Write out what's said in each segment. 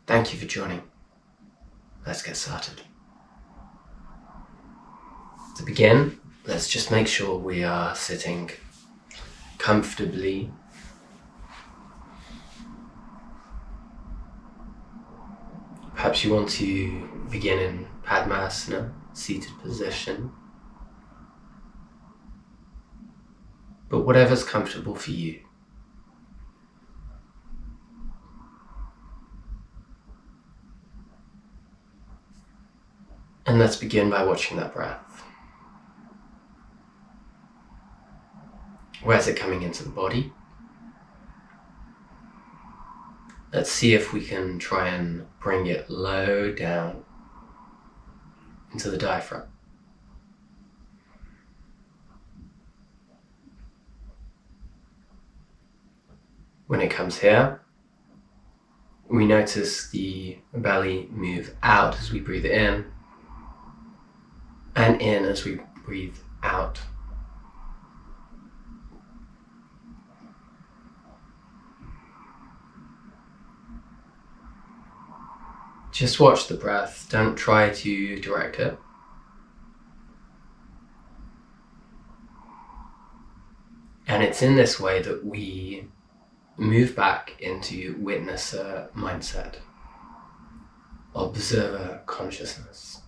Thank you for joining. Let's get started. To begin, let's just make sure we are sitting comfortably. Perhaps you want to begin in Padmasana, seated position. But whatever's comfortable for you. And let's begin by watching that breath. Where's it coming into the body? Let's see if we can try and bring it low down into the diaphragm. When it comes here, we notice the belly move out as we breathe in and in as we breathe out. Just watch the breath, don't try to direct it. And it's in this way that we move back into witnesser mindset, observer consciousness.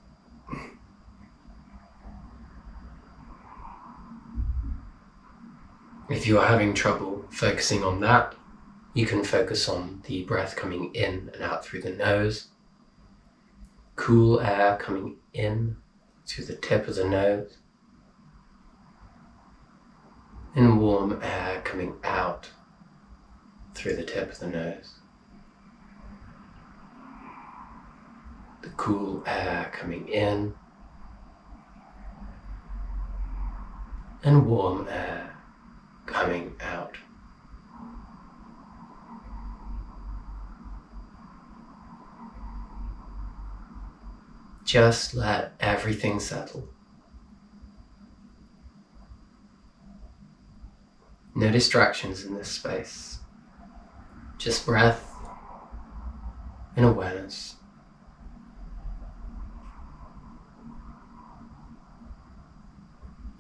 If you are having trouble focusing on that, you can focus on the breath coming in and out through the nose, cool air coming in through the tip of the nose, and warm air coming out through the tip of the nose. The cool air coming in and warm air coming out. Just let everything settle. No distractions in this space. Just breath and awareness.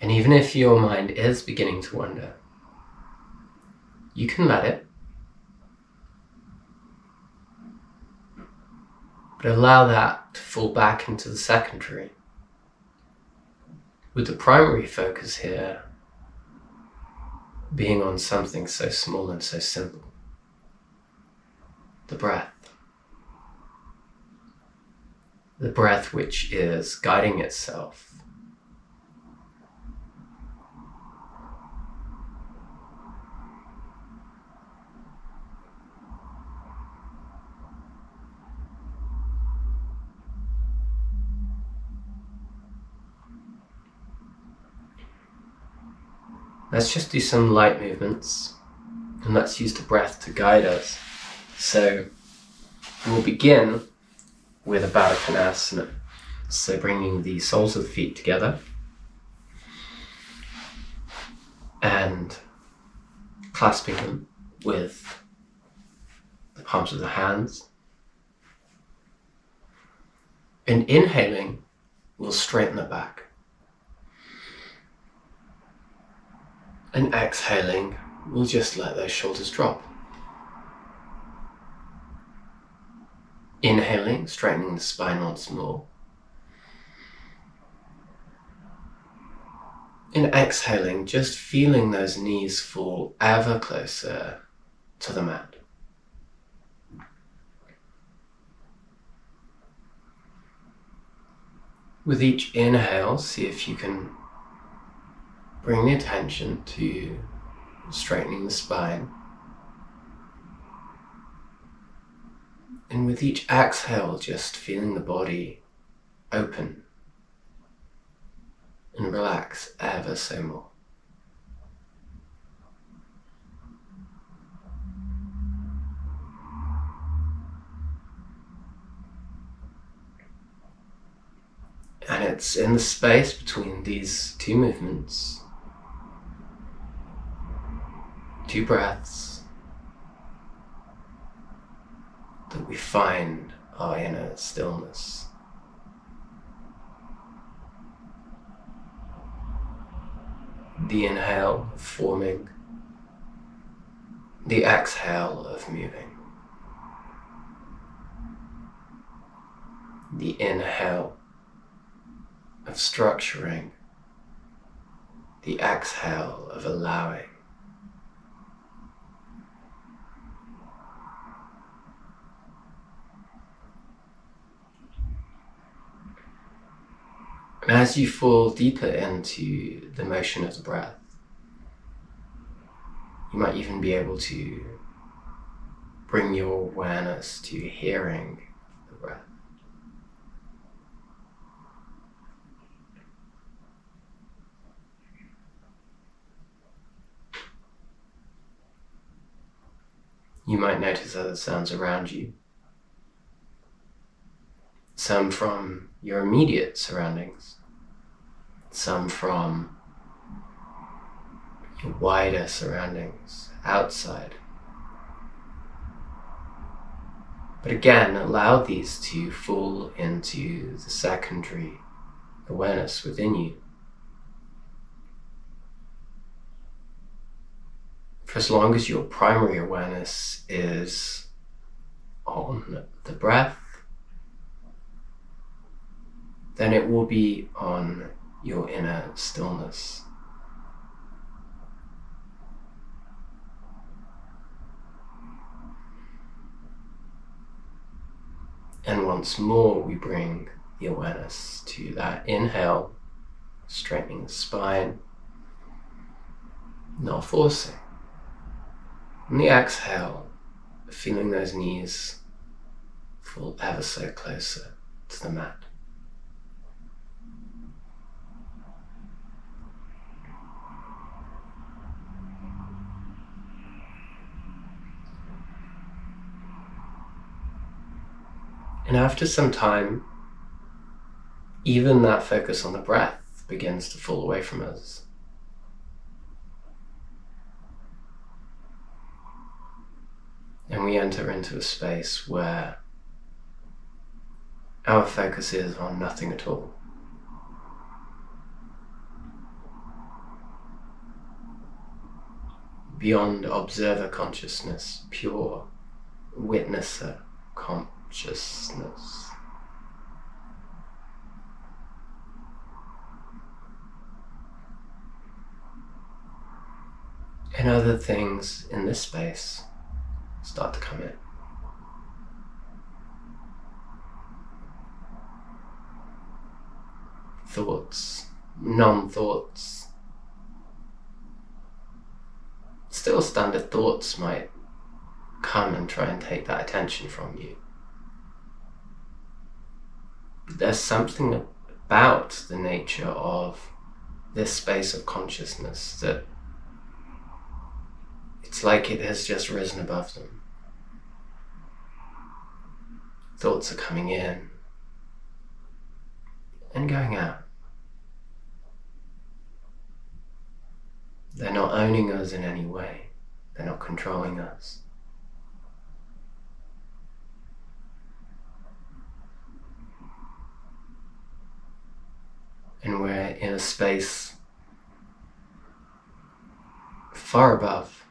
And even if your mind is beginning to wander, you can let it, but allow that to fall back into the secondary, with the primary focus here being on something so small and so simple. The breath. The breath which is guiding itself. Let's just do some light movements and let's use the breath to guide us. So we'll begin with a Baddha Konasana. So bringing the soles of the feet together and clasping them with the palms of the hands. And inhaling, we'll straighten the back. And exhaling, we'll just let those shoulders drop. Inhaling, straightening the spine once more. And exhaling, just feeling those knees fall ever closer to the mat. With each inhale, see if you can bring the attention to straightening the spine. And with each exhale, just feeling the body open and relax ever so more. And it's in the space between these two movements, two breaths, that we find our inner stillness. The inhale of forming, the exhale of moving. The inhale of structuring, the exhale of allowing. And as you fall deeper into the motion of the breath, you might even be able to bring your awareness to hearing the breath. You might notice other sounds around you, some from your immediate surroundings, some from your wider surroundings outside. But again, allow these to fall into the secondary awareness within you. For as long as your primary awareness is on the breath, then it will be on your inner stillness. And once more, we bring the awareness to that inhale, straightening the spine, not forcing. And the exhale, feeling those knees fall ever so closer to the mat. And after some time, even that focus on the breath begins to fall away from us. And we enter into a space where our focus is on nothing at all. Beyond observer consciousness, pure witnesser consciousness. And other things in this space start to come in. Thoughts, non-thoughts. Still standard thoughts might come and try and take that attention from you. But there's something about the nature of this space of consciousness that it's like it has just risen above them. Thoughts are coming in and going out. They're not owning us in any way. They're not controlling us. And we're in a space far above,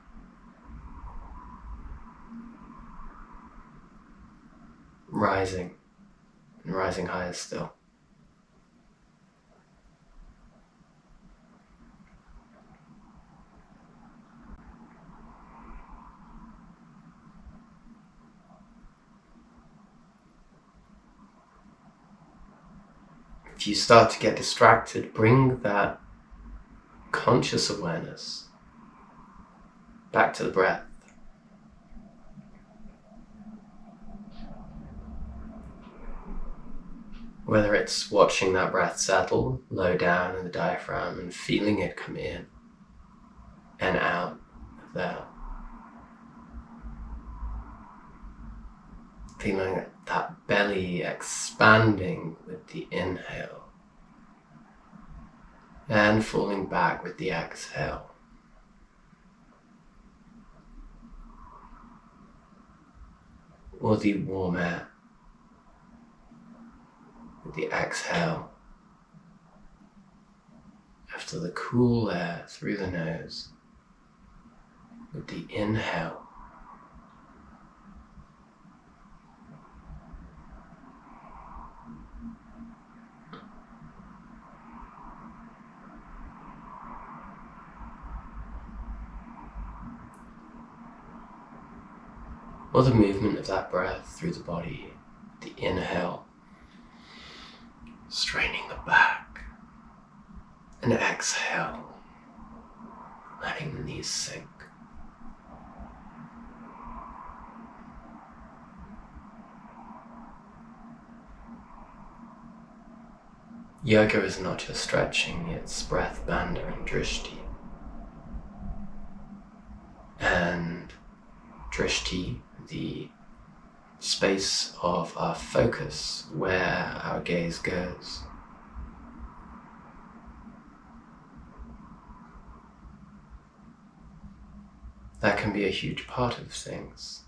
rising and rising higher still. If you start to get distracted, bring that conscious awareness back to the breath. Whether it's watching that breath settle low down in the diaphragm and feeling it come in and out of there. Feeling that belly expanding with the inhale and falling back with the exhale. or the warm air. With the exhale, after the cool air through the nose, with the inhale, or the movement of that breath through the body, the inhale, straining the back, and exhale, letting the knees sink. Yoga is not just stretching, it's breath, bandha and drishti. And drishti, the space of our focus, where our gaze goes. That can be a huge part of things.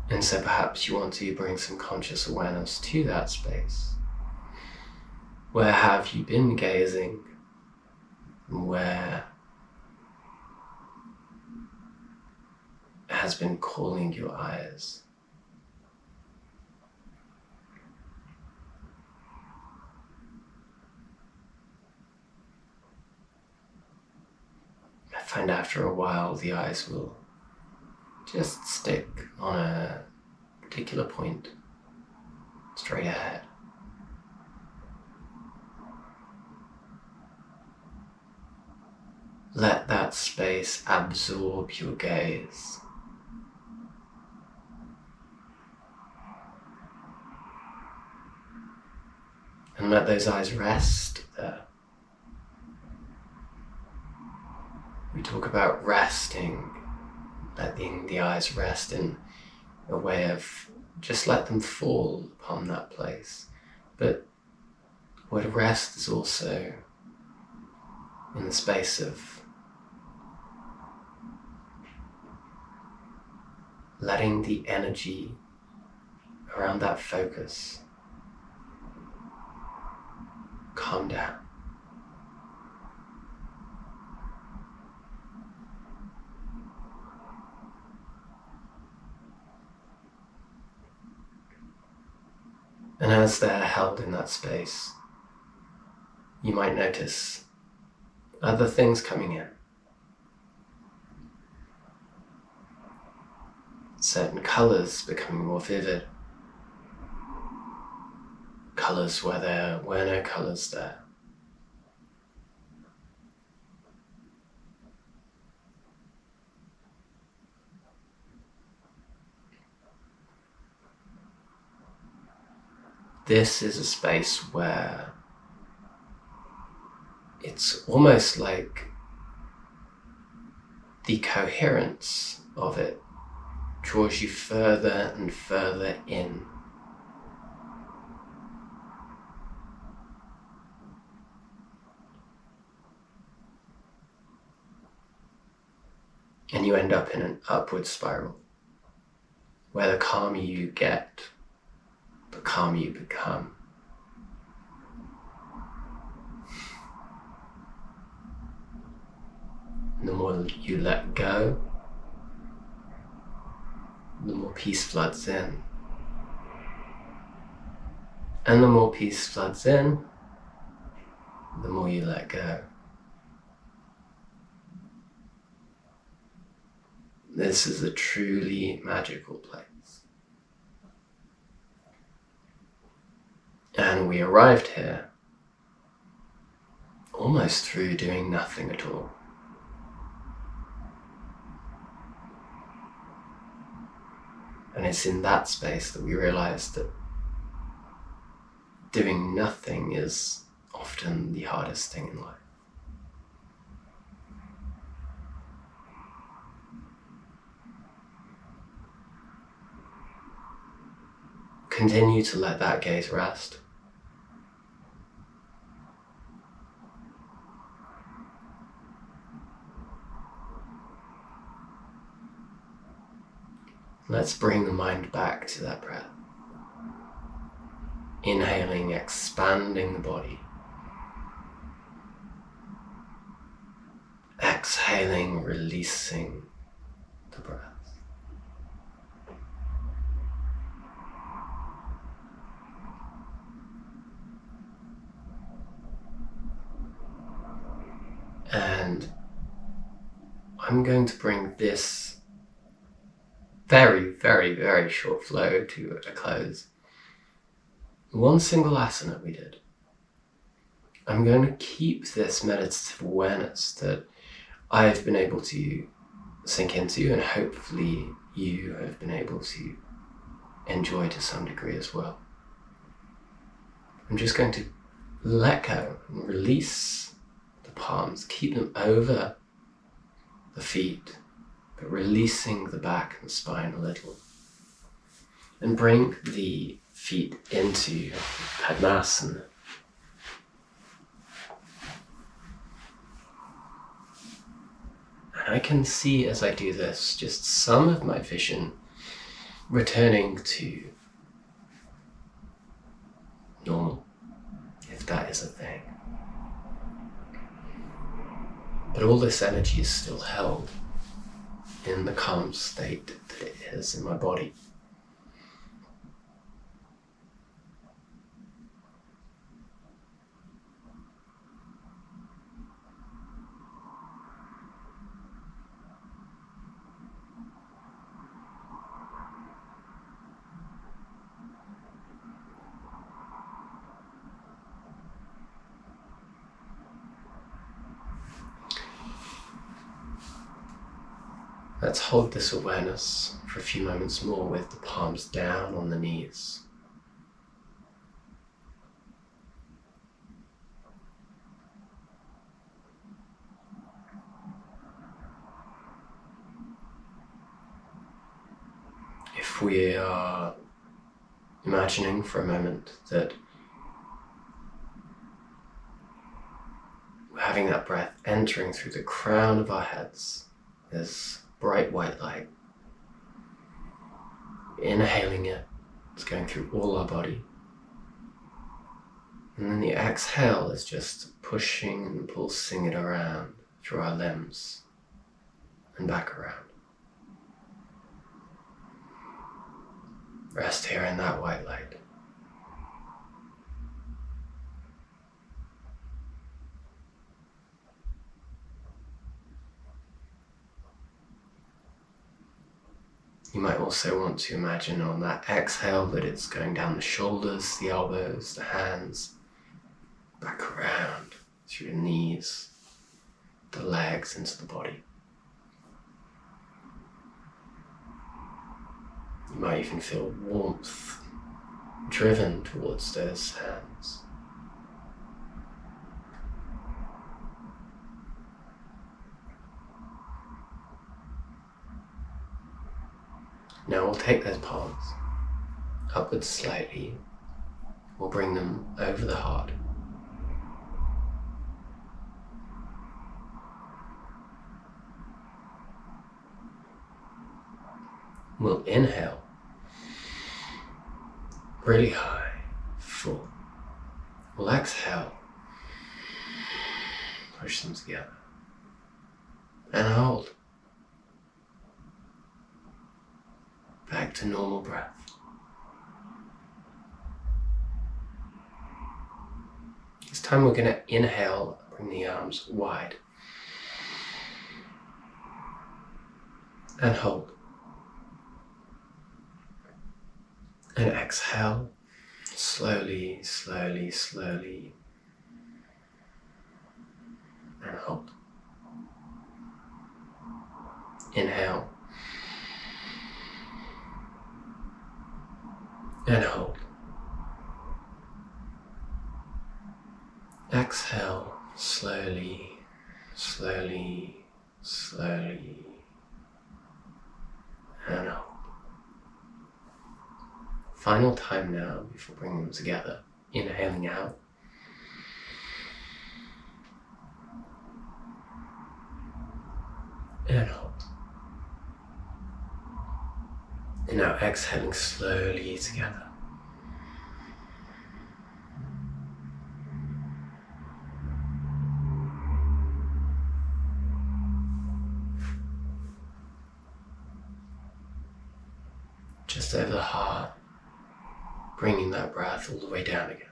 And so perhaps you want to bring some conscious awareness to that space. Where have you been gazing? Where has been calling your eyes? I find after a while the eyes will just stick on a particular point, straight ahead. Let that space absorb your gaze. And let those eyes rest there. We talk about resting, letting the eyes rest in a way of just let them fall upon that place. But the word rest is also in the space of letting the energy around that focus calm down. And as they're held in that space, you might notice other things coming in. Certain colours becoming more vivid. Colours where there were no colours there. This is a space where it's almost like the coherence of it draws you further and further in. And you end up in an upward spiral where the calmer you get, the calmer you become. And the more you let go, the more peace floods in. And the more peace floods in, the more you let go. This is a truly magical place. And we arrived here almost through doing nothing at all. And it's in that space that we realize that doing nothing is often the hardest thing in life. Continue to let that gaze rest. Let's bring the mind back to that breath. Inhaling, expanding the body. Exhaling, releasing the breath. And I'm going to bring this very, very, very short flow to a close. One single asana we did. I'm going to keep this meditative awareness that I've been able to sink into, and hopefully you have been able to enjoy to some degree as well. I'm just going to let go and release the palms, keep them over the feet, but releasing the back and spine a little. And bring the feet into Padmasana. And I can see as I do this just some of my vision returning to normal, if that is a thing. But all this energy is still held in the calm state that it is in my body. Let's hold this awareness for a few moments more with the palms down on the knees. If we are imagining for a moment that we're having that breath entering through the crown of our heads, this bright white light, inhaling it, it's going through all our body. And then the exhale is just pushing and pulsing it around through our limbs and back around. Rest here in that white light. You might also want to imagine on that exhale that it's going down the shoulders, the elbows, the hands, back around through the knees, the legs, into the body. You might even feel warmth driven towards those hands. Now we'll take those palms upwards slightly. We'll bring them over the heart. We'll inhale really high, full. We'll exhale, push them together, and hold. Back to normal breath. This time we're going to inhale, bring the arms wide, and hold. And exhale, slowly, slowly, slowly, and hold. Inhale, and hold. Exhale, slowly, slowly, slowly, and hold. Final time now before bringing them together. Inhaling out. And hold. And now exhaling slowly together. Just over the heart, bringing that breath all the way down again.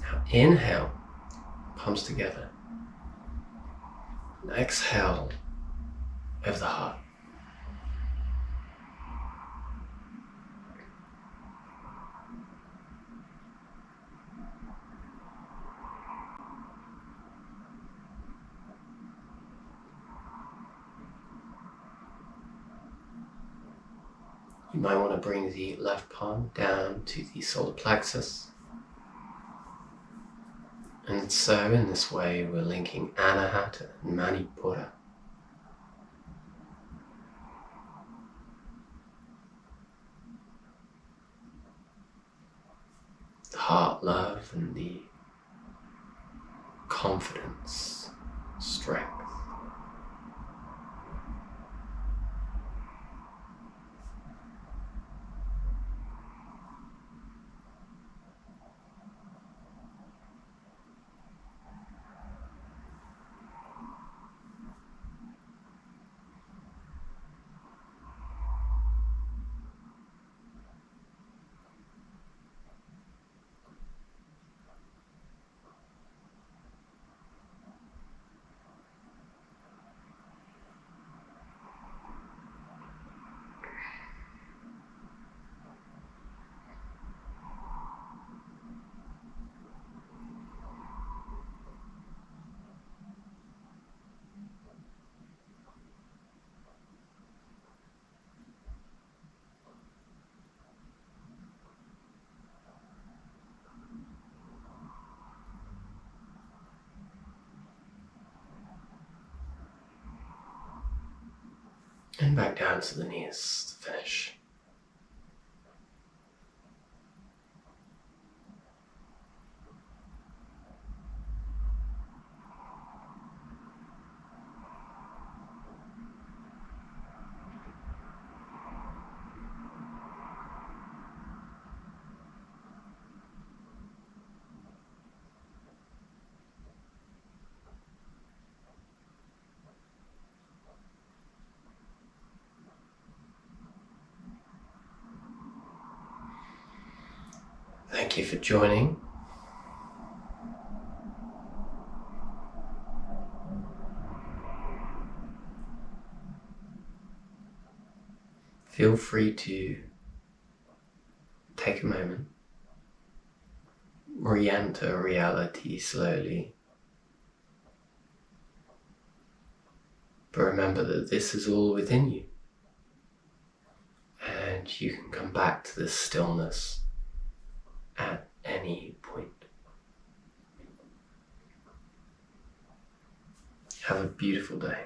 Now inhale, palms together. And exhale over the heart. You might want to bring the left palm down to the solar plexus. And so in this way we're linking Anahata and Manipura. The heart love and the confidence, strength. And back down to the knees to finish. Thank you for joining. Feel free to take a moment, re-enter reality slowly. But remember that this is all within you. And you can come back to this stillness at any point. Have a beautiful day.